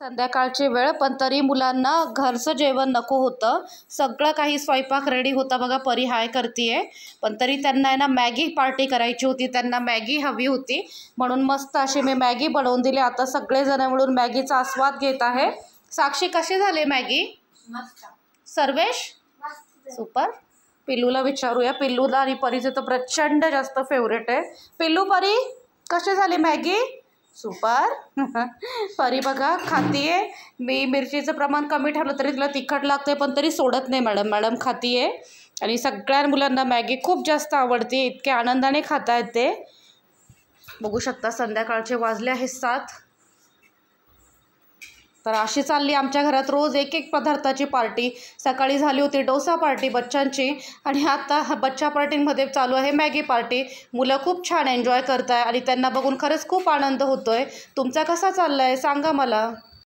संध्याकाळची वेळ पण तरी मुलांना घरचं जेवण नको होतं. सगळं काही स्वयंपाक रेडी होता बघा. परी हाय करतीये पण तरी त्यांना आहे ना मॅगी पार्टी करायची होती. त्यांना मॅगी हवी होती म्हणून मस्त अशी मी मॅगी बनवून दिली. आता सगळेजण मिळून मॅगीचा आस्वाद घेत आहे. साक्षी कशी झाली मॅगी? मस्त. सर्वेश सुपर. पिल्लूला विचारूया. पिल्लूला आणि परीचे तर प्रचंड जास्त फेवरेट आहे. पिल्लू परी कशी झाली मॅगी? सुपर. परी बघा खातीये. मी मिरचीचं प्रमाण कमी ठेवलं तरी तिला तिखट लागते पण तरी सोडत नाही मॅडम खातीये. आणि सगळ्या मुलांना मॅगी खूप जास्त आवडते. इतक्या आनंदाने खातायत ते. बघू शकता संध्याकाळचे वाजले आहे 7. तर अशी चालली आमच्या घरात रोज एक एक पदार्थाची पार्टी. सकाळी झाली होती डोसा पार्टी बच्चांची आणि आता बच्चा पार्टींमध्ये चालू आहे मॅगी पार्टी. मुलं खूप छान एन्जॉय करत आहे आणि त्यांना बघून खरंच खूप आनंद होतो आहे. तुमचा कसा चालला आहे सांगा मला.